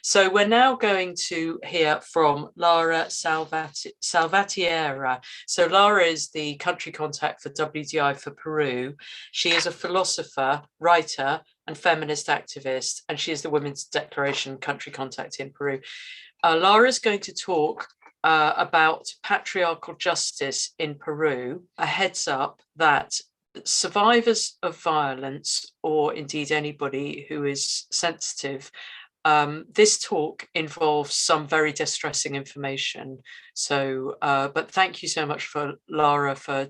So we're now going to hear from Lara Salvatierra. So Lara is the country contact for WDI for Peru. She is a philosopher, writer, and feminist activist, and she is the Women's Declaration country contact in Peru. Lara is going to talk about patriarchal justice in Peru. A heads up that survivors of violence, or indeed anybody who is sensitive, this talk involves some very distressing information. So, but thank you so much for Lara for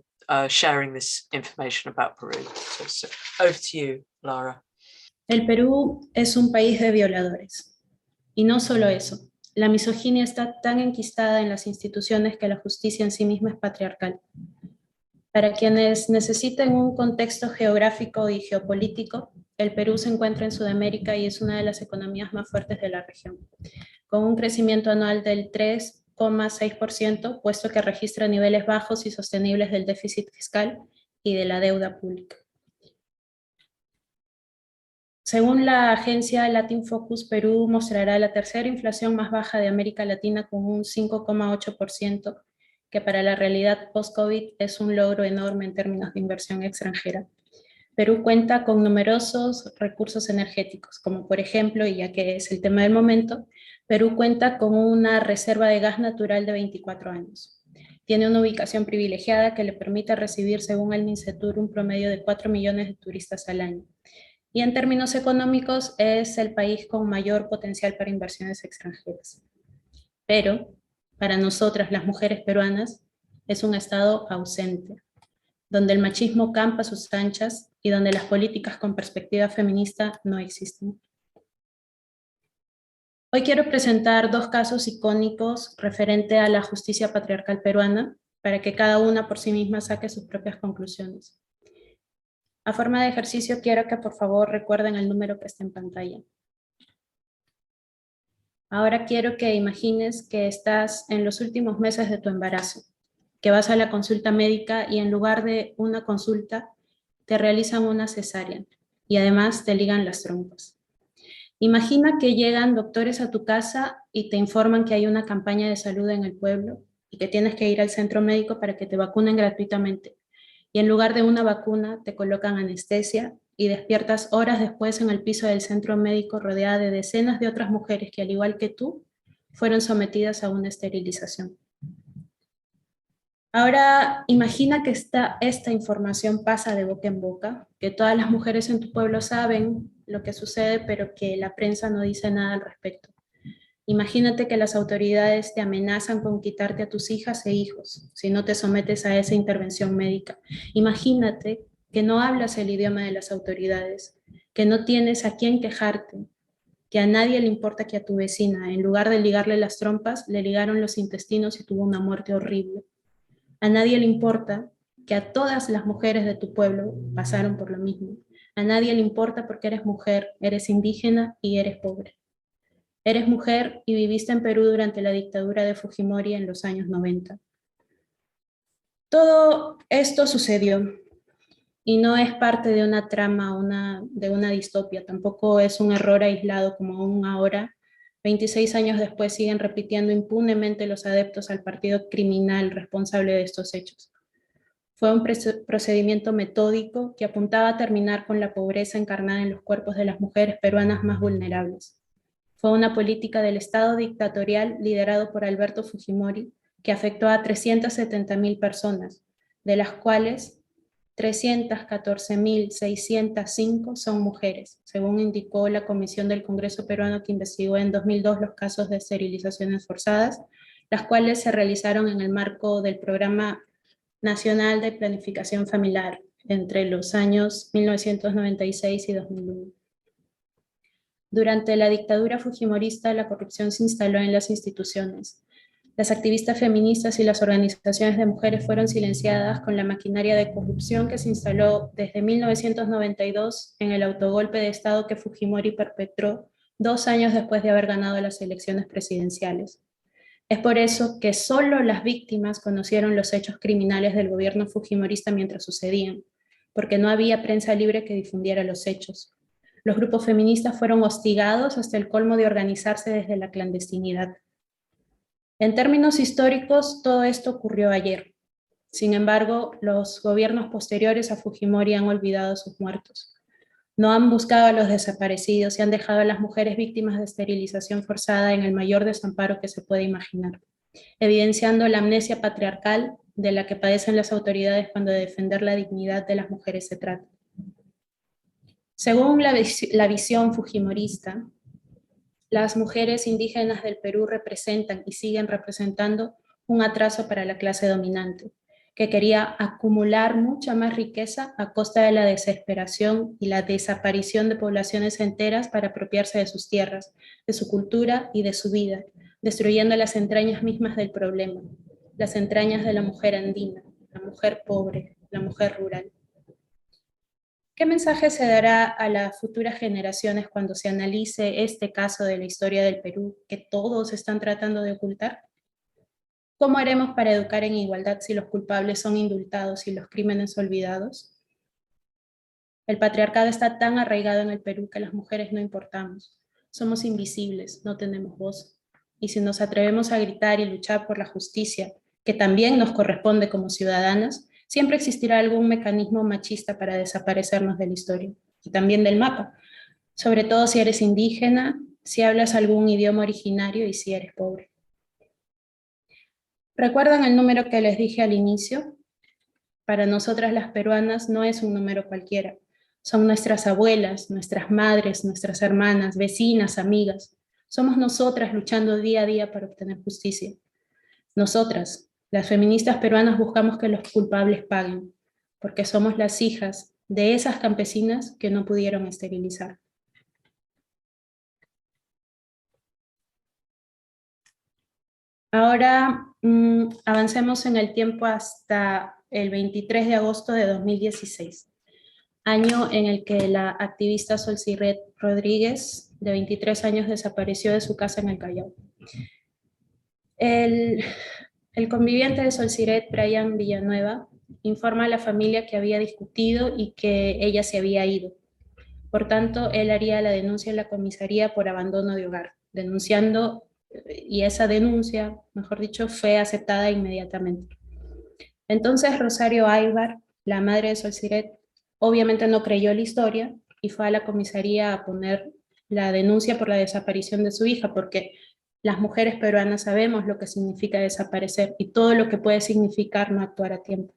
sharing this information about Peru. So over to you, Lara. El Perú es un país de violadores. Y no solo eso, la misoginia está tan enquistada en las instituciones que la justicia en sí misma es patriarcal. Para quienes necesiten un contexto geográfico y geopolítico, el Perú se encuentra en Sudamérica y es una de las economías más fuertes de la región, con un crecimiento anual del 3,6%, puesto que registra niveles bajos y sostenibles del déficit fiscal y de la deuda pública. Según la agencia Latin Focus, Perú mostrará la tercera inflación más baja de América Latina con un 5,8%, que para la realidad post-COVID es un logro enorme en términos de inversión extranjera. Perú cuenta con numerosos recursos energéticos, como por ejemplo, y ya que es el tema del momento, Perú cuenta con una reserva de gas natural de 24 años. Tiene una ubicación privilegiada que le permite recibir, según el MINCETUR, un promedio de 4 millones de turistas al año. Y en términos económicos es el país con mayor potencial para inversiones extranjeras. Pero, para nosotras, las mujeres peruanas, es un estado ausente, donde el machismo campa a sus anchas y donde las políticas con perspectiva feminista no existen. Hoy quiero presentar dos casos icónicos referente a la justicia patriarcal peruana, para que cada una por sí misma saque sus propias conclusiones. A forma de ejercicio quiero que por favor recuerden el número que está en pantalla. Ahora quiero que imagines que estás en los últimos meses de tu embarazo, que vas a la consulta médica y en lugar de una consulta te realizan una cesárea y además te ligan las trompas. Imagina que llegan doctores a tu casa y te informan que hay una campaña de salud en el pueblo y que tienes que ir al centro médico para que te vacunen gratuitamente. Y en lugar de una vacuna te colocan anestesia y despiertas horas después en el piso del centro médico rodeada de decenas de otras mujeres que al igual que tú fueron sometidas a una esterilización. Ahora imagina que esta información pasa de boca en boca, que todas las mujeres en tu pueblo saben lo que sucede, pero que la prensa no dice nada al respecto. Imagínate que las autoridades te amenazan con quitarte a tus hijas e hijos si no te sometes a esa intervención médica. Imagínate que no hablas el idioma de las autoridades, que no tienes a quién quejarte, que a nadie le importa que a tu vecina, en lugar de ligarle las trompas, le ligaron los intestinos y tuvo una muerte horrible. A nadie le importa que a todas las mujeres de tu pueblo pasaron por lo mismo. A nadie le importa porque eres mujer, eres indígena y eres pobre. Eres mujer y viviste en Perú durante la dictadura de Fujimori en los años 90. Todo esto sucedió y no es parte de una trama, de una distopia, tampoco es un error aislado como aún ahora. 26 años después siguen repitiendo impunemente los adeptos al partido criminal responsable de estos hechos. Fue un procedimiento metódico que apuntaba a terminar con la pobreza encarnada en los cuerpos de las mujeres peruanas más vulnerables. Fue una política del Estado dictatorial liderado por Alberto Fujimori que afectó a 370.000 personas, de las cuales 314.605 son mujeres, según indicó la Comisión del Congreso Peruano que investigó en 2002 los casos de esterilizaciones forzadas, las cuales se realizaron en el marco del Programa Nacional de Planificación Familiar entre los años 1996 y 2001. Durante la dictadura fujimorista, la corrupción se instaló en las instituciones. Las activistas feministas y las organizaciones de mujeres fueron silenciadas con la maquinaria de corrupción que se instaló desde 1992 en el autogolpe de Estado que Fujimori perpetró 2 años después de haber ganado las elecciones presidenciales. Es por eso que solo las víctimas conocieron los hechos criminales del gobierno fujimorista mientras sucedían, porque no había prensa libre que difundiera los hechos. Los grupos feministas fueron hostigados hasta el colmo de organizarse desde la clandestinidad. En términos históricos, todo esto ocurrió ayer. Sin embargo, los gobiernos posteriores a Fujimori han olvidado a sus muertos. No han buscado a los desaparecidos y han dejado a las mujeres víctimas de esterilización forzada en el mayor desamparo que se puede imaginar, evidenciando la amnesia patriarcal de la que padecen las autoridades cuando de defender la dignidad de las mujeres se trata. Según la visión fujimorista, las mujeres indígenas del Perú representan y siguen representando un atraso para la clase dominante, que quería acumular mucha más riqueza a costa de la desesperación y la desaparición de poblaciones enteras para apropiarse de sus tierras, de su cultura y de su vida, destruyendo las entrañas mismas del problema, las entrañas de la mujer andina, la mujer pobre, la mujer rural. ¿Qué mensaje se dará a las futuras generaciones cuando se analice este caso de la historia del Perú que todos están tratando de ocultar? ¿Cómo haremos para educar en igualdad si los culpables son indultados y los crímenes olvidados? El patriarcado está tan arraigado en el Perú que las mujeres no importamos. Somos invisibles, no tenemos voz. Y si nos atrevemos a gritar y luchar por la justicia, que también nos corresponde como ciudadanas, siempre existirá algún mecanismo machista para desaparecernos de la historia y también del mapa, sobre todo si eres indígena, si hablas algún idioma originario y si eres pobre. ¿Recuerdan el número que les dije al inicio? Para nosotras las peruanas no es un número cualquiera. Son nuestras abuelas, nuestras madres, nuestras hermanas, vecinas, amigas. Somos nosotras luchando día a día para obtener justicia. Nosotras, las feministas peruanas, buscamos que los culpables paguen, porque somos las hijas de esas campesinas que no pudieron esterilizar. Ahora avancemos en el tiempo hasta el 23 de agosto de 2016, año en el que la activista Solciret Rodríguez, de 23 años, desapareció de su casa en el Callao. El conviviente de Solciret, Brian Villanueva, informa a la familia que había discutido y que ella se había ido. Por tanto, él haría la denuncia en la comisaría por abandono de hogar, denunciando, y esa denuncia, mejor dicho, fue aceptada inmediatamente. Entonces Rosario Aybar, la madre de Solciret, obviamente no creyó la historia y fue a la comisaría a poner la denuncia por la desaparición de su hija, porque las mujeres peruanas sabemos lo que significa desaparecer y todo lo que puede significar no actuar a tiempo.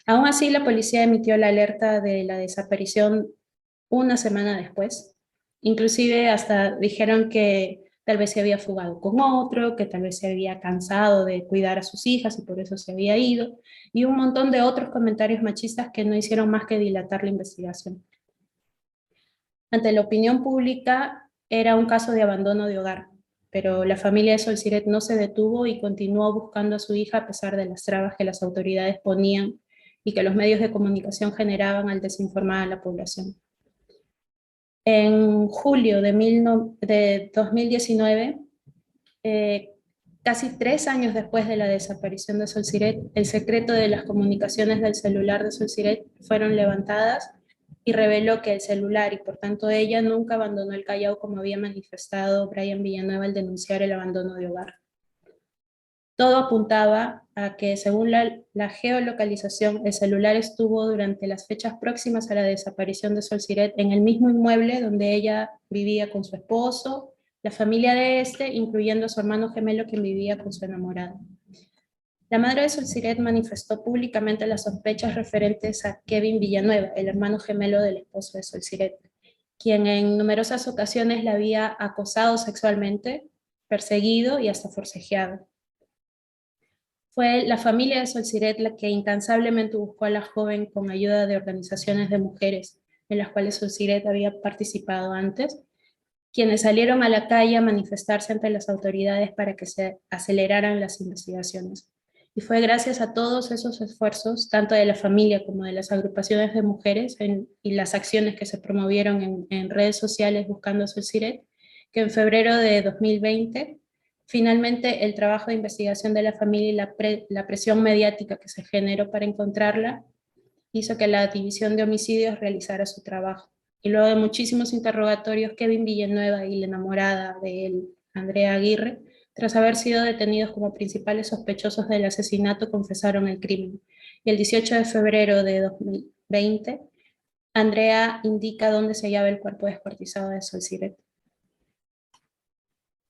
Aún así, la policía emitió la alerta de la desaparición una semana después. Inclusive hasta dijeron que tal vez se había fugado con otro, que tal vez se había cansado de cuidar a sus hijas y por eso se había ido, y un montón de otros comentarios machistas que no hicieron más que dilatar la investigación. Ante la opinión pública era un caso de abandono de hogar, pero la familia de Solciret no se detuvo y continuó buscando a su hija a pesar de las trabas que las autoridades ponían y que los medios de comunicación generaban al desinformar a la población. En julio de 2019, casi 3 años después de la desaparición de Solciret, el secreto de las comunicaciones del celular de Solciret fueron levantadas y reveló que el celular y por tanto ella nunca abandonó el Callao como había manifestado Brian Villanueva al denunciar el abandono de hogar. Todo apuntaba a que, según la geolocalización, el celular estuvo durante las fechas próximas a la desaparición de Solciret en el mismo inmueble donde ella vivía con su esposo, la familia de este, incluyendo a su hermano gemelo quien vivía con su enamorada. La madre de Solciret manifestó públicamente las sospechas referentes a Kevin Villanueva, el hermano gemelo del esposo de Solciret, quien en numerosas ocasiones la había acosado sexualmente, perseguido y hasta forcejeado. Fue la familia de Solciret la que incansablemente buscó a la joven con ayuda de organizaciones de mujeres en las cuales Solciret había participado antes, quienes salieron a la calle a manifestarse ante las autoridades para que se aceleraran las investigaciones. Y fue gracias a todos esos esfuerzos, tanto de la familia como de las agrupaciones de mujeres y las acciones que se promovieron en redes sociales buscando a Solciret, que en febrero de 2020 finalmente, el trabajo de investigación de la familia y la presión mediática que se generó para encontrarla hizo que la División de Homicidios realizara su trabajo. Y luego de muchísimos interrogatorios, Kevin Villanueva y la enamorada de él, Andrea Aguirre, tras haber sido detenidos como principales sospechosos del asesinato, confesaron el crimen. Y el 18 de febrero de 2020, Andrea indica dónde se hallaba el cuerpo descuartizado de Sol Siret.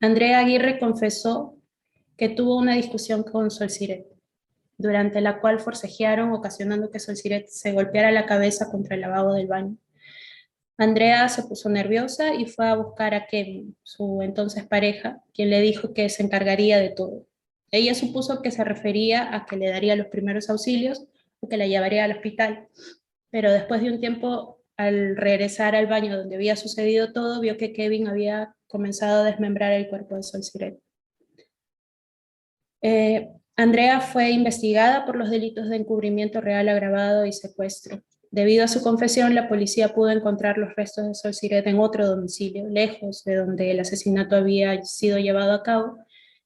Andrea Aguirre confesó que tuvo una discusión con Sol Siret, durante la cual forcejearon, ocasionando que Sol Siret se golpeara la cabeza contra el lavabo del baño. Andrea se puso nerviosa y fue a buscar a Kevin, su entonces pareja, quien le dijo que se encargaría de todo. Ella supuso que se refería a que le daría los primeros auxilios o que la llevaría al hospital, pero después de un tiempo, al regresar al baño donde había sucedido todo, vio que Kevin había comenzado a desmembrar el cuerpo de Sol Siret. Andrea fue investigada por los delitos de encubrimiento real agravado y secuestro. Debido a su confesión, la policía pudo encontrar los restos de Sol Siret en otro domicilio, lejos de donde el asesinato había sido llevado a cabo,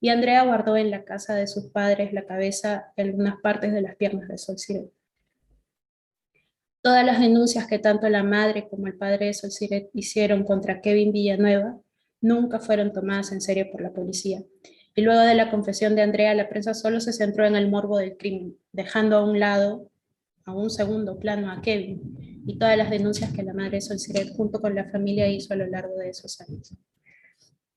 y Andrea guardó en la casa de sus padres la cabeza y algunas partes de las piernas de Sol Siret. Todas las denuncias que tanto la madre como el padre de Sol Siret hicieron contra Kevin Villanueva nunca fueron tomadas en serio por la policía. Y luego de la confesión de Andrea, la prensa solo se centró en el morbo del crimen, dejando a un lado, a un segundo plano, a Kevin y todas las denuncias que la madre de Sol Siret junto con la familia hizo a lo largo de esos años.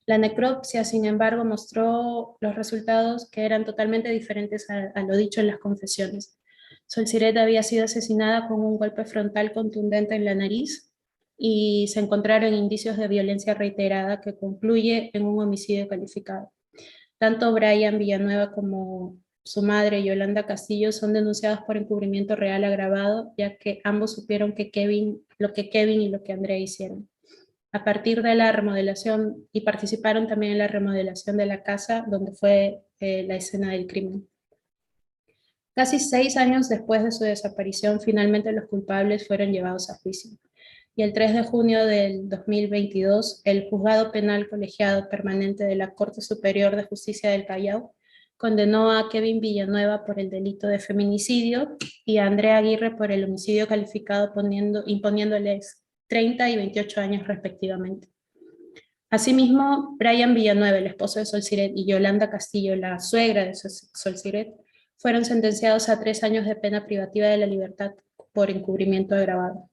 La necropsia, sin embargo, mostró los resultados que eran totalmente diferentes a lo dicho en las confesiones. Sol Siret había sido asesinada con un golpe frontal contundente en la nariz y se encontraron indicios de violencia reiterada que concluye en un homicidio calificado. Tanto Brian Villanueva como su madre, Yolanda Castillo, son denunciados por encubrimiento real agravado, ya que ambos supieron que lo que Kevin y lo que Andrea hicieron. A partir de la remodelación, y participaron también en la remodelación de la casa donde fue la escena del crimen. Casi 6 años después de su desaparición, finalmente los culpables fueron llevados a juicio. Y el 3 de junio del 2022, el Juzgado Penal Colegiado Permanente de la Corte Superior de Justicia del Callao condenó a Kevin Villanueva por el delito de feminicidio y a Andrea Aguirre por el homicidio calificado, imponiéndoles 30 y 28 años respectivamente. Asimismo, Brian Villanueva, el esposo de Sol Siret, y Yolanda Castillo, la suegra de Sol Siret, fueron sentenciados a 3 años de pena privativa de la libertad por encubrimiento agravado.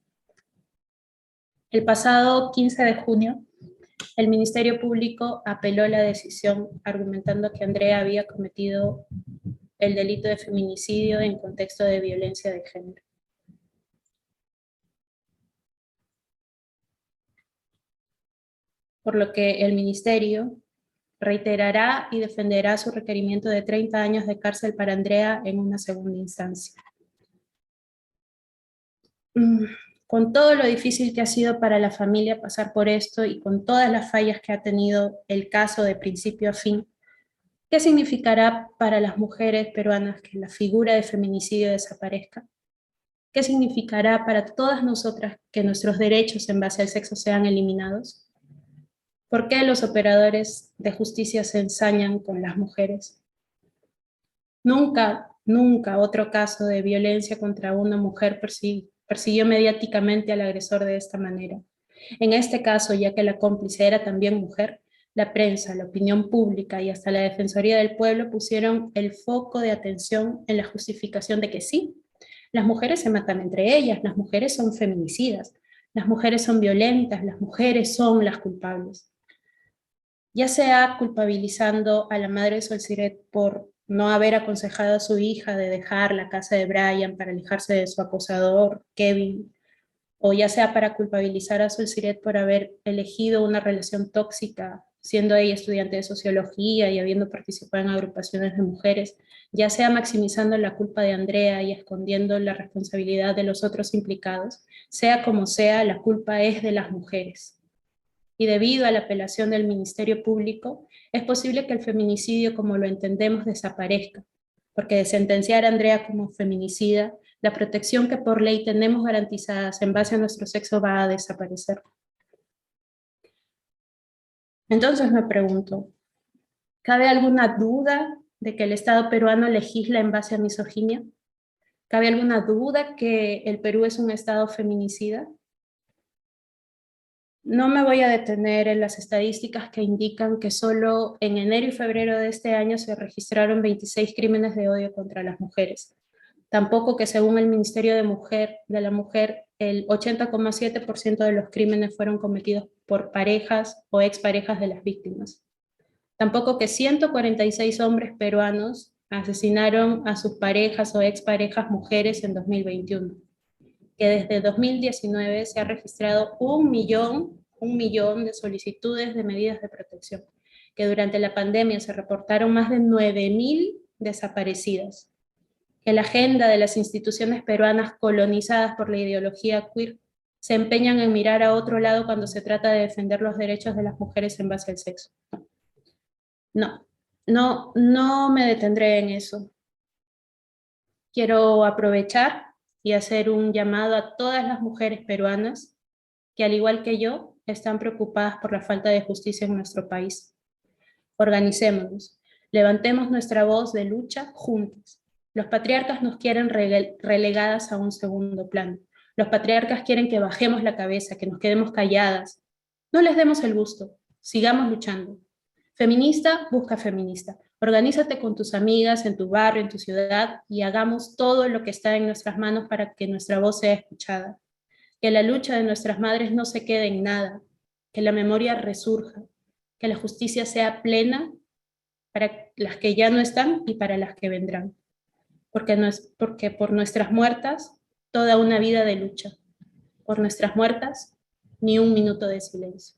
El pasado 15 de junio, el Ministerio Público apeló la decisión argumentando que Andrea había cometido el delito de feminicidio en contexto de violencia de género. Por lo que el Ministerio reiterará y defenderá su requerimiento de 30 años de cárcel para Andrea en una segunda instancia. Con todo lo difícil que ha sido para la familia pasar por esto y con todas las fallas que ha tenido el caso de principio a fin, ¿qué significará para las mujeres peruanas que la figura de feminicidio desaparezca? ¿Qué significará para todas nosotras que nuestros derechos en base al sexo sean eliminados? ¿Por qué los operadores de justicia se ensañan con las mujeres? Nunca otro caso de violencia contra una mujer persiguió mediáticamente al agresor de esta manera. En este caso, ya que la cómplice era también mujer, la prensa, la opinión pública y hasta la Defensoría del Pueblo pusieron el foco de atención en la justificación de que sí, las mujeres se matan entre ellas, las mujeres son feminicidas, las mujeres son violentas, las mujeres son las culpables. Ya sea culpabilizando a la madre de Sol Siret por no haber aconsejado a su hija de dejar la casa de Brian para alejarse de su acosador, Kevin, o ya sea para culpabilizar a Sol Siret por haber elegido una relación tóxica, siendo ella estudiante de sociología y habiendo participado en agrupaciones de mujeres, ya sea maximizando la culpa de Andrea y escondiendo la responsabilidad de los otros implicados, sea como sea, la culpa es de las mujeres. Y debido a la apelación del Ministerio Público, es posible que el feminicidio como lo entendemos desaparezca, porque de sentenciar a Andrea como feminicida, la protección que por ley tenemos garantizadas en base a nuestro sexo va a desaparecer. Entonces me pregunto, ¿cabe alguna duda de que el Estado peruano legisla en base a misoginia? ¿Cabe alguna duda que el Perú es un Estado feminicida? No me voy a detener en las estadísticas que indican que solo en enero y febrero de este año se registraron 26 crímenes de odio contra las mujeres. Tampoco que según el Ministerio de la Mujer, el 80,7% de los crímenes fueron cometidos por parejas o exparejas de las víctimas. Tampoco que 146 hombres peruanos asesinaron a sus parejas o exparejas mujeres en 2021. Que desde 2019 se ha registrado un millón de solicitudes de medidas de protección. Que durante la pandemia se reportaron más de 9.000 desaparecidas. Que la agenda de las instituciones peruanas colonizadas por la ideología queer se empeñan en mirar a otro lado cuando se trata de defender los derechos de las mujeres en base al sexo. No me detendré en eso. Quiero aprovechar y hacer un llamado a todas las mujeres peruanas que, al igual que yo, están preocupadas por la falta de justicia en nuestro país. Organicémonos, levantemos nuestra voz de lucha juntas. Los patriarcas nos quieren relegadas a un segundo plano. Los patriarcas quieren que bajemos la cabeza, que nos quedemos calladas. No les demos el gusto, sigamos luchando. Feminista, busca feminista. Organízate con tus amigas en tu barrio, en tu ciudad, y hagamos todo lo que está en nuestras manos para que nuestra voz sea escuchada. Que la lucha de nuestras madres no se quede en nada, que la memoria resurja, que la justicia sea plena para las que ya no están y para las que vendrán. Porque por nuestras muertas, toda una vida de lucha. Por nuestras muertas, ni un minuto de silencio.